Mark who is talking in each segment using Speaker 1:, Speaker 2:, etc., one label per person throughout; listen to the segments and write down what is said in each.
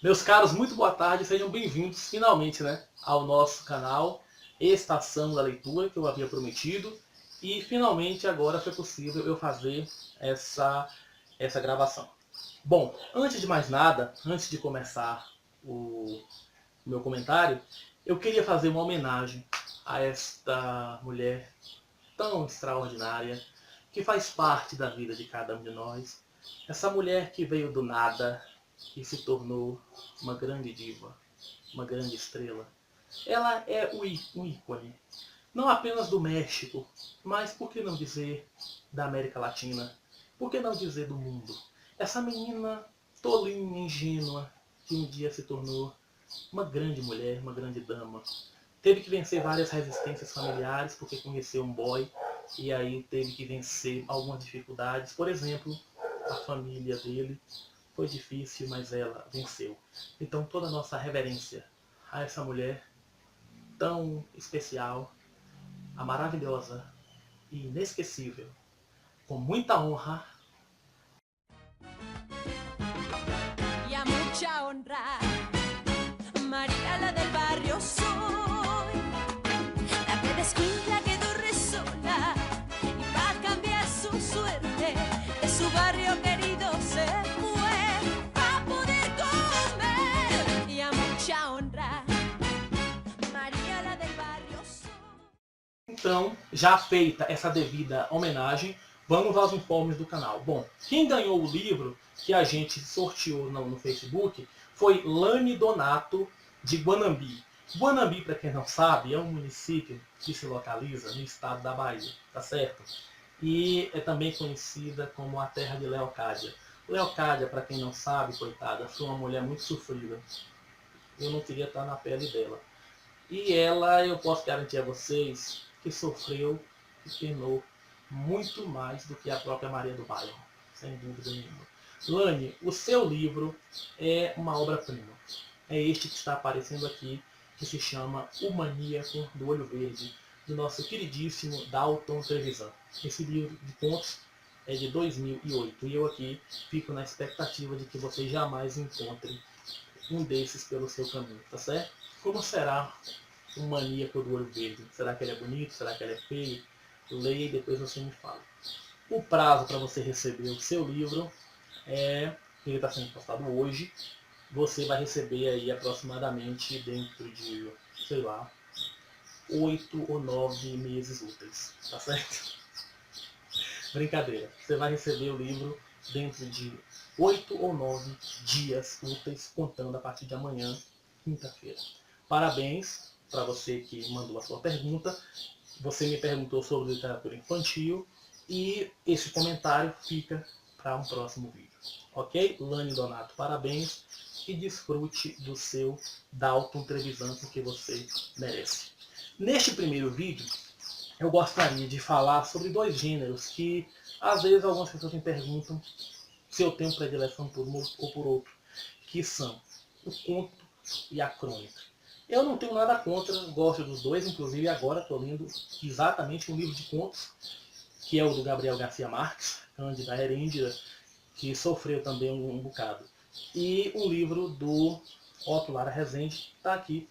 Speaker 1: Meus caros, muito boa tarde, sejam bem-vindos finalmente, né, ao nosso canal Estação da Leitura, que eu havia prometido. E finalmente agora foi possível eu fazer essa gravação. Bom, antes de mais nada, antes de começar o meu comentário, eu queria fazer uma homenagem a esta mulher tão extraordinária que faz parte da vida de cada um de nós. Essa mulher que veio do nada e se tornou uma grande diva, uma grande estrela. Ela é um ícone, não apenas do México, mas por que não dizer da América Latina? Por que não dizer do mundo? Essa menina tolinha, ingênua, que um dia se tornou uma grande mulher, uma grande dama. Teve que vencer várias resistências familiares porque conheceu um boy e aí teve que vencer algumas dificuldades. Por exemplo, a família dele foi difícil, mas ela venceu. Então toda a nossa reverência a essa mulher tão especial, a maravilhosa e inesquecível, com muita honra.
Speaker 2: Y a mucha honra, María la del barrio soy, la que descuida que dorre sola y va a cambiar su suerte, de su barrio querido se fue a poder comer. Y a mucha honra, María la del barrio soy.
Speaker 1: Então, já feita essa devida homenagem, vamos aos informes do canal. Bom, quem ganhou o livro que a gente sorteou no Facebook foi Lani Donato, de Guanambi. Guanambi, para quem não sabe, é um município que se localiza no estado da Bahia, tá certo? E é também conhecida como a terra de Leocádia. Leocádia, para quem não sabe, coitada, foi uma mulher muito sofrida. Eu não queria estar na pele dela. E ela, eu posso garantir a vocês, que sofreu e penou muito mais do que a própria Maria do Bairro, sem dúvida nenhuma. Lani, o seu livro é uma obra-prima. É este que está aparecendo aqui, que se chama O Maníaco do Olho Verde, do nosso queridíssimo Dalton Trevisan. Esse livro de contos é de 2008 e eu aqui fico na expectativa de que vocês jamais encontrem um desses pelo seu caminho, tá certo? Como será um maníaco do olho verde? Será que ele é bonito? Será que ele é feio? Leia e depois você me fala. O prazo para você receber o seu livro é... ele está sendo postado hoje. Você vai receber aí aproximadamente dentro de, sei lá, 8 ou 9 meses úteis, tá certo? Brincadeira. Você vai receber o livro dentro de 8 ou 9 dias úteis, contando a partir de amanhã, quinta-feira. Parabéns para você que mandou a sua pergunta. Você me perguntou sobre literatura infantil e esse comentário fica para um próximo vídeo. Ok? Lani Donato, parabéns e desfrute do seu Dalton Trevisan que você merece. Neste primeiro vídeo, eu gostaria de falar sobre dois gêneros que às vezes algumas pessoas me perguntam se eu tenho predileção por um ou por outro, que são o conto e a crônica. Eu não tenho nada contra, gosto dos dois, inclusive agora estou lendo exatamente um livro de contos, que é o do Gabriel Garcia Marques, Cândida Herêndira, que sofreu também um bocado. E um livro do Otto Lara Rezende, está aqui,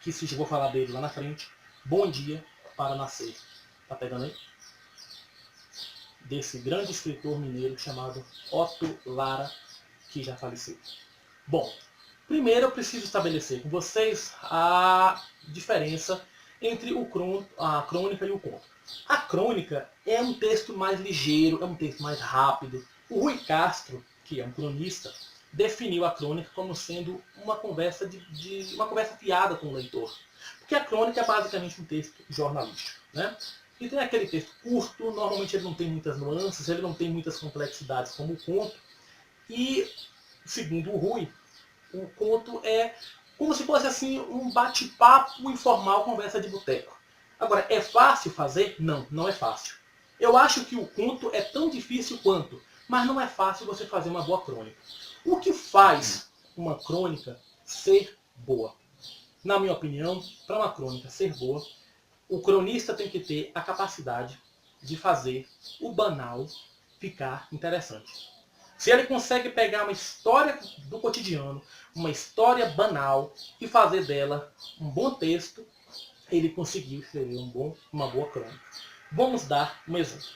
Speaker 1: que se vou falar dele lá na frente, Bom Dia para Nascer. Tá pegando aí? Desse grande escritor mineiro chamado Otto Lara, que já faleceu. Bom, primeiro eu preciso estabelecer com vocês a diferença entre a crônica e o conto. A crônica é um texto mais ligeiro, é um texto mais rápido. O Rui Castro, que é um cronista, definiu a crônica como sendo uma conversa uma conversa fiada com o leitor. Porque a crônica é basicamente um texto jornalístico, né? E tem aquele texto curto, normalmente ele não tem muitas nuances, ele não tem muitas complexidades como o conto. E, segundo o Rui, o conto é como se fosse assim um bate-papo informal, conversa de boteco. Agora, é fácil fazer? Não, não é fácil. Eu acho que o conto é tão difícil quanto, mas não é fácil você fazer uma boa crônica. O que faz uma crônica ser boa? Na minha opinião, para uma crônica ser boa, o cronista tem que ter a capacidade de fazer o banal ficar interessante. Se ele consegue pegar uma história do cotidiano, uma história banal, e fazer dela um bom texto, ele conseguiu escrever uma boa crônica. Vamos dar um exemplo.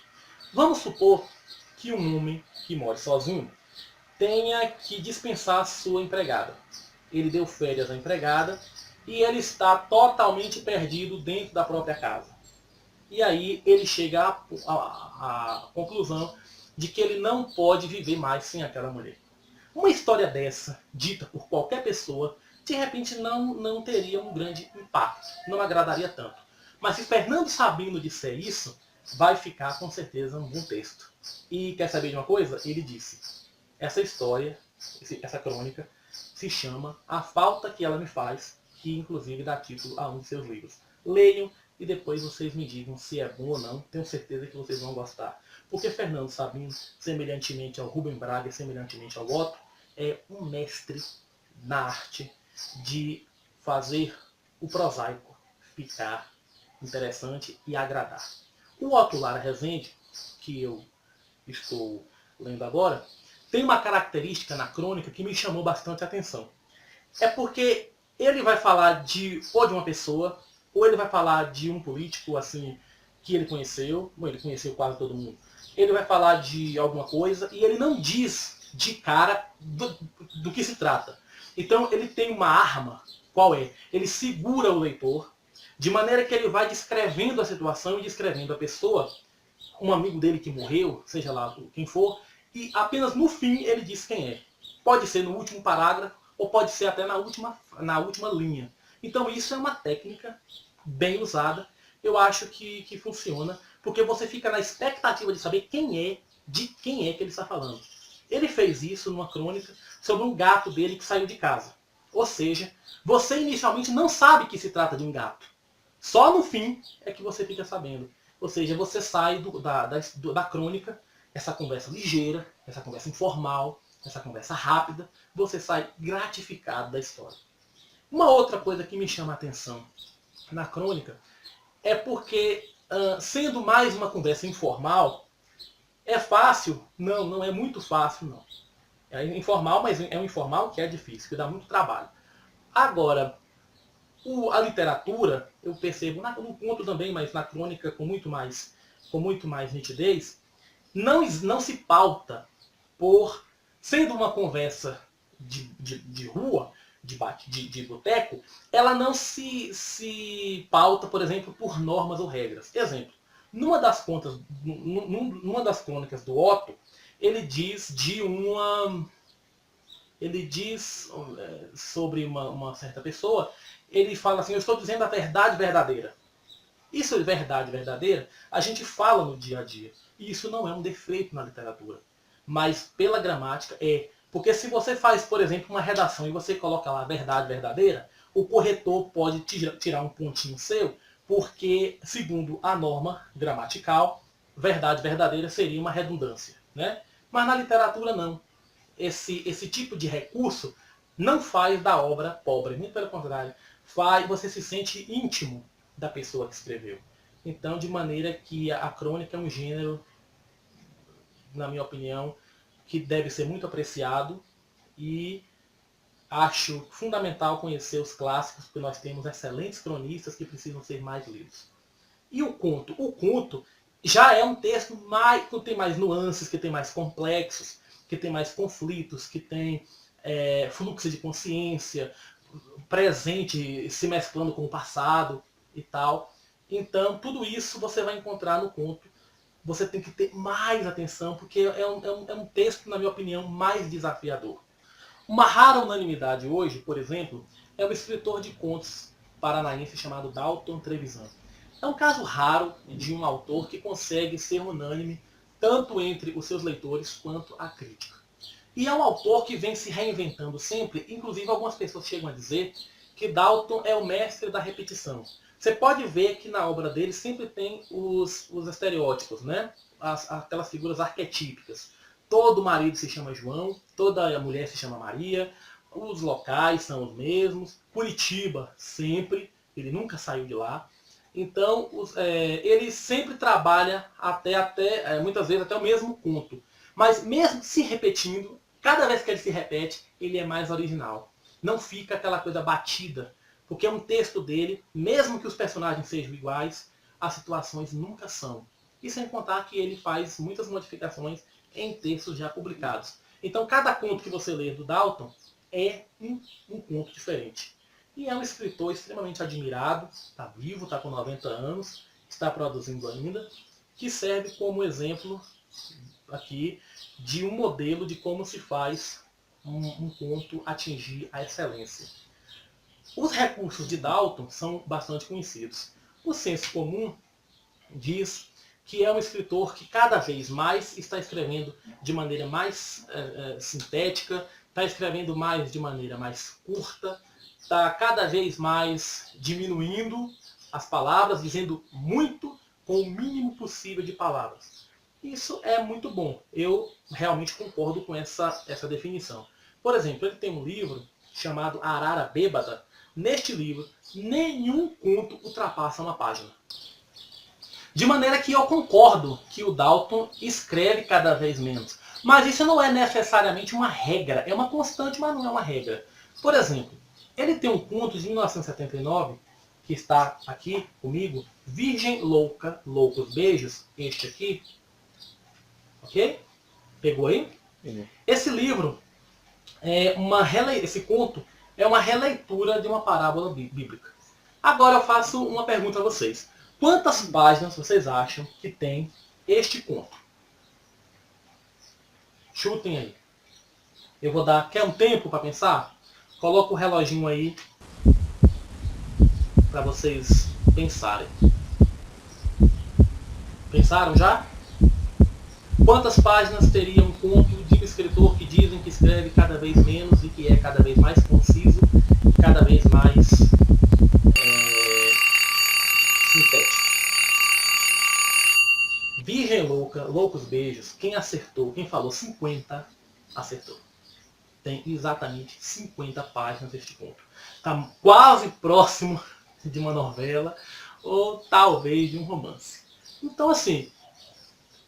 Speaker 1: Vamos supor que um homem que mora sozinho tenha que dispensar sua empregada. Ele deu férias à empregada e ele está totalmente perdido dentro da própria casa. E aí ele chega à conclusão de que ele não pode viver mais sem aquela mulher. Uma história dessa, dita por qualquer pessoa, de repente não teria um grande impacto, não agradaria tanto. Mas se Fernando Sabino disser isso, vai ficar com certeza um bom texto. E quer saber de uma coisa? Ele disse, essa história, essa crônica, se chama A Falta que Ela Me Faz, que inclusive dá título a um de seus livros. Leiam e depois vocês me digam se é bom ou não. Tenho certeza que vocês vão gostar. Porque Fernando Sabino, semelhantemente ao Rubem Braga e semelhantemente ao Otto, é um mestre na arte de fazer o prosaico ficar interessante e agradar. O Otto Lara Rezende, que eu estou lendo agora, tem uma característica na crônica que me chamou bastante a atenção. É porque ele vai falar ou de uma pessoa, ou ele vai falar de um político assim que ele conheceu, ele conheceu quase todo mundo. Ele vai falar de alguma coisa e ele não diz de cara do que se trata. Então ele tem uma arma, qual é? Ele segura o leitor, de maneira que ele vai descrevendo a situação e descrevendo a pessoa, um amigo dele que morreu, seja lá quem for, e apenas no fim ele diz quem é. Pode ser no último parágrafo, ou pode ser até na última linha. Então isso é uma técnica bem usada. Eu acho que funciona, porque você fica na expectativa de saber de quem é que ele está falando. Ele fez isso numa crônica sobre um gato dele que saiu de casa. Ou seja, você inicialmente não sabe que se trata de um gato. Só no fim é que você fica sabendo. Ou seja, você sai da crônica, essa conversa ligeira, essa conversa informal, essa conversa rápida, você sai gratificado da história. Uma outra coisa que me chama a atenção na crônica é porque, sendo mais uma conversa informal, é fácil? Não é muito fácil, não. É informal, mas é um informal que é difícil, que dá muito trabalho. Agora, a literatura, eu percebo, no conto também, mas na crônica com muito mais nitidez, não se pauta por, sendo uma conversa de rua, de boteco, ela não se pauta, por exemplo, por normas ou regras. Exemplo, numa das crônicas do Otto, ele diz sobre uma certa pessoa, ele fala assim, eu estou dizendo a verdade verdadeira. Isso é verdade verdadeira, a gente fala no dia a dia. E isso não é um defeito na literatura. Mas pela gramática é. Porque se você faz, por exemplo, uma redação e você coloca lá verdade verdadeira, o corretor pode tirar um pontinho seu, porque, segundo a norma gramatical, verdade verdadeira seria uma redundância. Né? Mas na literatura não. Esse tipo de recurso não faz da obra pobre, muito pelo contrário, você se sente íntimo da pessoa que escreveu. Então, de maneira que a crônica é um gênero, na minha opinião, que deve ser muito apreciado, e acho fundamental conhecer os clássicos, porque nós temos excelentes cronistas que precisam ser mais lidos. E o conto? O conto já é um texto que tem mais nuances, que tem mais complexos, que tem mais conflitos, que tem fluxo de consciência, presente se mesclando com o passado e tal. Então, tudo isso você vai encontrar no conto. Você tem que ter mais atenção, porque é um texto, na minha opinião, mais desafiador. Uma rara unanimidade hoje, por exemplo, é um escritor de contos paranaense chamado Dalton Trevisan. É um caso raro de um autor que consegue ser unânime tanto entre os seus leitores quanto a crítica. E é um autor que vem se reinventando sempre, inclusive algumas pessoas chegam a dizer que Dalton é o mestre da repetição. Você pode ver que na obra dele sempre tem os estereótipos, né? Aquelas figuras arquetípicas. Todo marido se chama João, toda mulher se chama Maria, os locais são os mesmos, Curitiba sempre, ele nunca saiu de lá. Então, ele sempre trabalha muitas vezes até o mesmo conto. Mas mesmo se repetindo, cada vez que ele se repete, ele é mais original. Não fica aquela coisa batida, porque um texto dele, mesmo que os personagens sejam iguais, as situações nunca são. E sem contar que ele faz muitas modificações em textos já publicados. Então cada conto que você lê do Dalton é um conto diferente. E é um escritor extremamente admirado, está vivo, está com 90 anos, está produzindo ainda, que serve como exemplo aqui de um modelo de como se faz um conto atingir a excelência. Os recursos de Dalton são bastante conhecidos. O senso comum diz que é um escritor que cada vez mais está escrevendo de maneira mais sintética, está escrevendo mais de maneira mais curta, está cada vez mais diminuindo as palavras, dizendo muito com o mínimo possível de palavras. Isso é muito bom. Eu realmente concordo com essa definição. Por exemplo, ele tem um livro chamado Arara Bêbada. Neste livro, nenhum conto ultrapassa uma página. De maneira que eu concordo que o Dalton escreve cada vez menos. Mas isso não é necessariamente uma regra. É uma constante, mas não é uma regra. Por exemplo, ele tem um conto de 1979, que está aqui comigo, Virgem Louca, Loucos Beijos, este aqui. Ok? Pegou aí? Esse livro, esse conto, é uma releitura de uma parábola bíblica. Agora eu faço uma pergunta a vocês. Quantas páginas vocês acham que tem este conto? Chutem aí. Eu vou dar... Quer um tempo para pensar? Coloca o reloginho aí para vocês pensarem. Pensaram já? Quantas páginas teria um conto de um escritor que dizem que escreve cada vez menos e que é cada vez mais conciso, cada vez mais sintético? Virgem Louca, Loucos Beijos, quem acertou, quem falou 50, acertou. Tem exatamente 50 páginas este conto. Está quase próximo de uma novela ou talvez de um romance. Então, assim,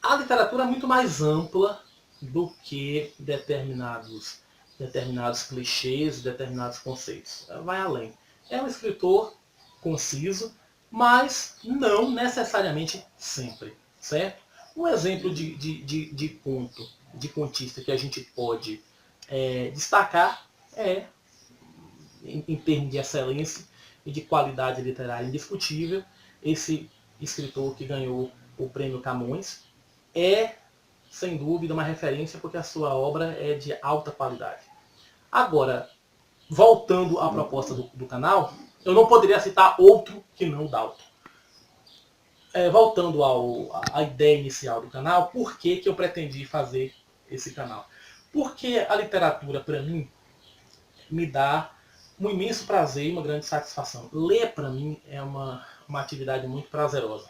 Speaker 1: a literatura é muito mais ampla do que determinados clichês, determinados conceitos. Ela vai além. É um escritor conciso, mas não necessariamente sempre, certo? Um exemplo de conto, de contista que a gente pode destacar é, em termos de excelência e de qualidade literária indiscutível, esse escritor que ganhou o prêmio Camões é, sem dúvida, uma referência porque a sua obra é de alta qualidade. Agora, voltando à proposta do canal, eu não poderia citar outro que não o Dalton. Voltando à ideia inicial do canal, por que eu pretendi fazer esse canal? Porque a literatura, para mim, me dá um imenso prazer e uma grande satisfação. Ler, para mim, é uma atividade muito prazerosa.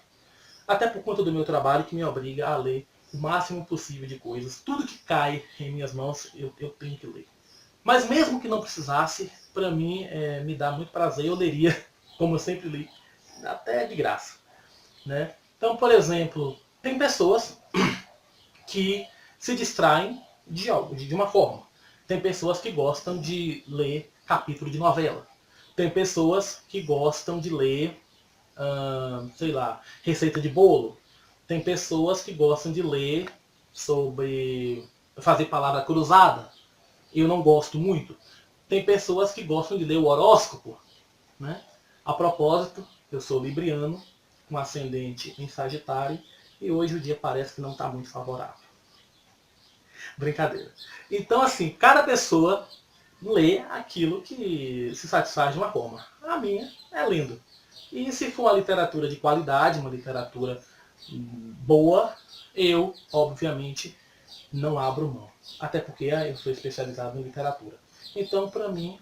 Speaker 1: Até por conta do meu trabalho, que me obriga a ler o máximo possível de coisas. Tudo que cai em minhas mãos, eu tenho que ler. Mas mesmo que não precisasse, para mim, me dá muito prazer. Eu leria, como eu sempre li, até de graça. Né? Então, por exemplo, tem pessoas que se distraem de uma forma. Tem pessoas que gostam de ler capítulo de novela. Tem pessoas que gostam de ler, sei lá, receita de bolo. Tem pessoas que gostam de ler sobre fazer palavra cruzada. Eu não gosto muito. Tem pessoas que gostam de ler o horóscopo. Né? A propósito, eu sou libriano, com ascendente em Sagitário, e hoje o dia parece que não está muito favorável. Brincadeira. Então, assim, cada pessoa lê aquilo que se satisfaz de uma forma. A minha é lindo. E se for uma literatura de qualidade, uma literatura boa, eu, obviamente, não abro mão. Até porque eu sou especializado em literatura. Então, para mim,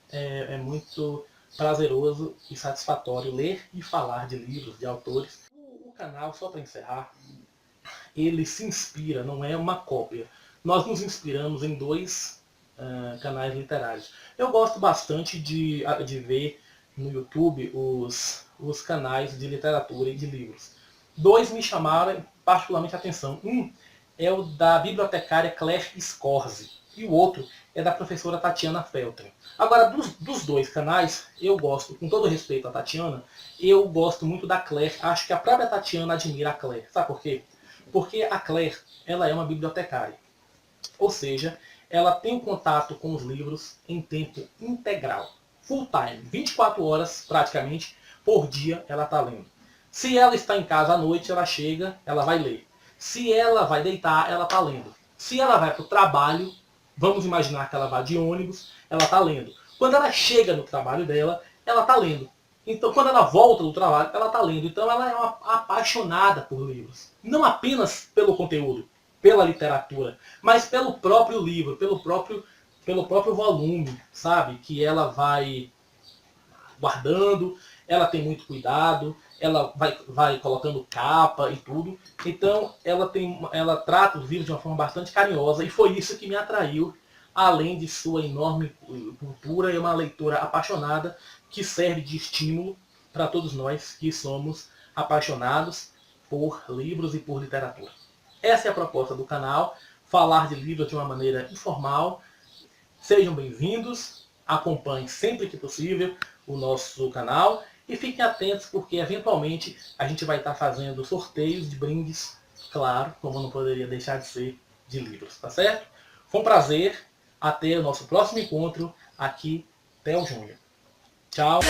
Speaker 1: é muito prazeroso e satisfatório ler e falar de livros, de autores. O canal, só para encerrar, ele se inspira, não é uma cópia. Nós nos inspiramos em dois canais literários. Eu gosto bastante de ver no YouTube os canais de literatura e de livros. Dois me chamaram particularmente a atenção. Um é o da bibliotecária Claire Scorzi. E o outro é da professora Tatiana Feltrin. Agora, dos dois canais, eu gosto, com todo respeito à Tatiana, eu gosto muito da Claire. Acho que a própria Tatiana admira a Claire. Sabe por quê? Porque a Claire, ela é uma bibliotecária. Ou seja, ela tem um contato com os livros em tempo integral. Full time. 24 horas, praticamente, por dia ela está lendo. Se ela está em casa à noite, ela chega, ela vai ler. Se ela vai deitar, ela está lendo. Se ela vai para o trabalho, vamos imaginar que ela vai de ônibus, ela está lendo. Quando ela chega no trabalho dela, ela está lendo. Então, quando ela volta do trabalho, ela está lendo. Então, ela é uma apaixonada por livros. Não apenas pelo conteúdo, pela literatura, mas pelo próprio livro, pelo próprio volume, sabe? Que ela vai guardando, ela tem muito cuidado, ela vai colocando capa e tudo. Então, ela trata os livros de uma forma bastante carinhosa e foi isso que me atraiu, além de sua enorme cultura e uma leitora apaixonada que serve de estímulo para todos nós que somos apaixonados por livros e por literatura. Essa é a proposta do canal, falar de livros de uma maneira informal. Sejam bem-vindos, acompanhem sempre que possível o nosso canal e fiquem atentos porque eventualmente a gente vai estar fazendo sorteios de brindes, claro, como não poderia deixar de ser, de livros, tá certo? Foi um prazer, até o nosso próximo encontro aqui, Theo Júnior. Tchau!